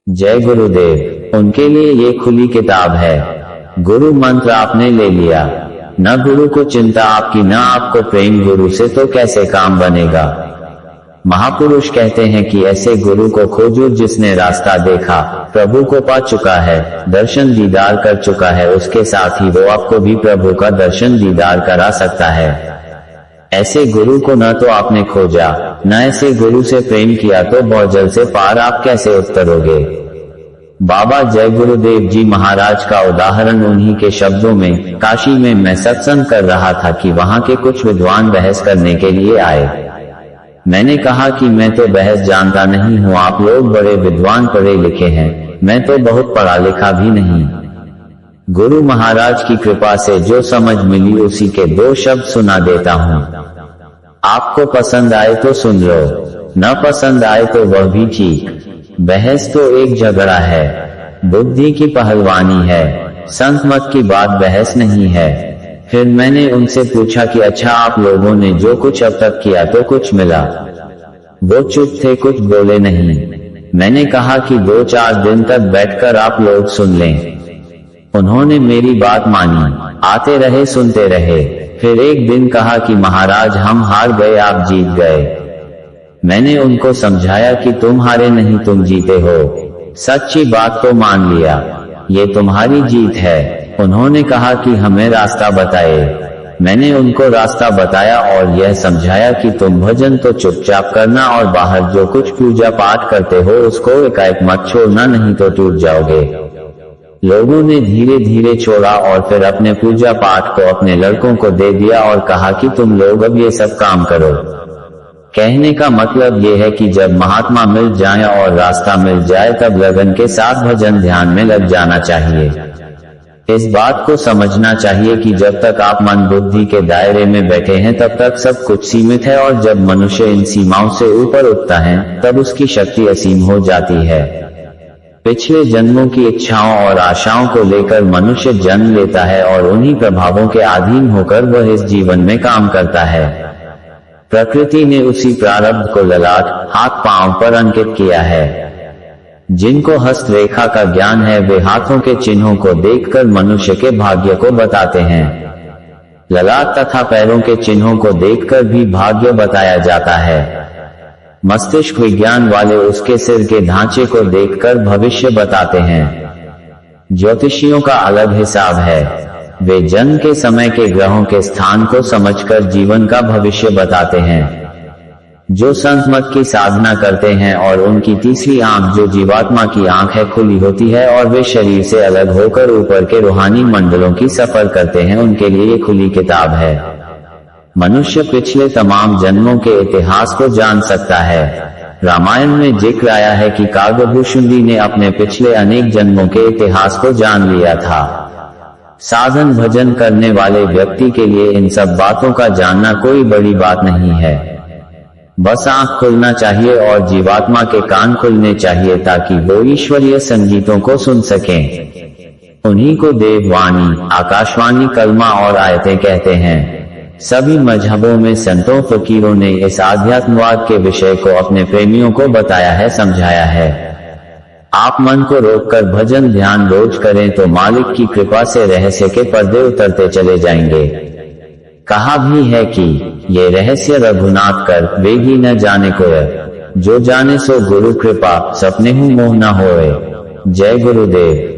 जय गुरुदेव। उनके लिए ये खुली किताब है। गुरु मंत्र आपने ले लिया, न गुरु को चिंता आपकी न आपको प्रेम, गुरु से तो कैसे काम बनेगा। महापुरुष कहते हैं कि ऐसे गुरु को खोजो जिसने रास्ता देखा, प्रभु को पा चुका है, दर्शन दीदार कर चुका है, उसके साथ ही वो आपको भी प्रभु का दर्शन दीदार करा सकता है। ऐसे गुरु को न तो आपने खोजा, न ऐसे गुरु से प्रेम किया, तो भौजल से पार आप कैसे उतरोगे। बाबा जय गुरुदेव जी महाराज का उदाहरण उन्हीं के शब्दों में। काशी में मैं सत्संग कर रहा था कि वहां के कुछ विद्वान बहस करने के लिए आए। मैंने कहा कि मैं तो बहस जानता नहीं हूँ, आप लोग बड़े विद्वान पढ़े लिखे हैं, मैं तो बहुत पढ़ा लिखा भी नहीं। गुरु महाराज की कृपा से जो समझ मिली उसी के दो शब्द सुना देता हूँ। आपको पसंद आए तो सुन लो, न पसंद आए तो वह भी ठीक। बहस तो एक झगड़ा है, बुद्धि की पहलवानी है, संत मत की बात बहस नहीं है। फिर मैंने उनसे पूछा कि अच्छा, आप लोगों ने जो कुछ अब तक किया तो कुछ मिला। वो चुप थे, कुछ बोले नहीं। मैंने कहा कि 2-4 दिन तक बैठकर आप लोग सुन लें। उन्होंने मेरी बात मानी, आते रहे, सुनते रहे। फिर एक दिन कहा कि महाराज हम हार गए, आप जीत गए। मैंने उनको समझाया कि तुम हारे नहीं, तुम जीते हो। सच्ची बात को मान लिया, ये तुम्हारी जीत है। उन्होंने कहा कि हमें रास्ता बताए। मैंने उनको रास्ता बताया और यह समझाया कि तुम भजन तो चुपचाप करना और बाहर जो कुछ पूजा पाठ करते हो उसको एकाएक मत छोड़ना, नहीं तो टूट जाओगे। लोगों ने धीरे धीरे छोड़ा और फिर अपने पूजा पाठ को अपने लड़कों को दे दिया और कहा कि तुम लोग अब ये सब काम करो। कहने का मतलब ये है कि जब महात्मा मिल जाए और रास्ता मिल जाए तब लगन के साथ भजन ध्यान में लग जाना चाहिए। इस बात को समझना चाहिए कि जब तक आप मन बुद्धि के दायरे में बैठे हैं तब तक सब कुछ सीमित है, और जब मनुष्य इन सीमाओं से ऊपर उठता है तब उसकी शक्ति असीम हो जाती है। पिछले जन्मों की इच्छाओं और आशाओं को लेकर मनुष्य जन्म लेता है और उन्हीं प्रभावों के अधीन होकर वह इस जीवन में काम करता है। प्रकृति ने उसी प्रारब्ध को ललाट, हाथ पांव पर अंकित किया है। जिनको हस्त रेखा का ज्ञान है वे हाथों के चिन्हों को देखकर मनुष्य के भाग्य को बताते हैं। ललाट तथा पैरों के चिन्हों को देखकर भी भाग्य बताया जाता है। मस्तिष्क विज्ञान वाले उसके सिर के ढांचे को देखकर भविष्य बताते हैं। ज्योतिषियों का अलग हिसाब है, वे जन्म के समय के ग्रहों के स्थान को समझकर जीवन का भविष्य बताते हैं। जो संत मत की साधना करते हैं और उनकी तीसरी आंख जो जीवात्मा की आंख है खुली होती है और वे शरीर से अलग होकर ऊपर के रूहानी मंडलों की सफर करते हैं, उनके लिए ये खुली किताब है। मनुष्य पिछले तमाम जन्मों के इतिहास को जान सकता है। रामायण में जिक्र आया है कि कागभूषुंडी ने अपने पिछले अनेक जन्मों के इतिहास को जान लिया था। साधन भजन करने वाले व्यक्ति के लिए इन सब बातों का जानना कोई बड़ी बात नहीं है। बस आंख खुलना चाहिए और जीवात्मा के कान खुलने चाहिए ताकि वो ईश्वरीय संगीतों को सुन सकें। उन्हीं को देववाणी, आकाशवाणी, कलमा और आयतें कहते हैं। सभी मजहबों में संतों फकीरों ने इस आध्यात्मवाद के विषय को अपने प्रेमियों को बताया है, समझाया है। आप मन को रोककर भजन ध्यान रोज करें तो मालिक की कृपा से रहस्य के पर्दे उतरते चले जाएंगे। कहा भी है कि ये रहस्य रघुनाथ कर, वेगी न जाने कोय, जो जाने सो गुरु कृपा, सपने हूँ मोह न होए। जय गुरुदेव।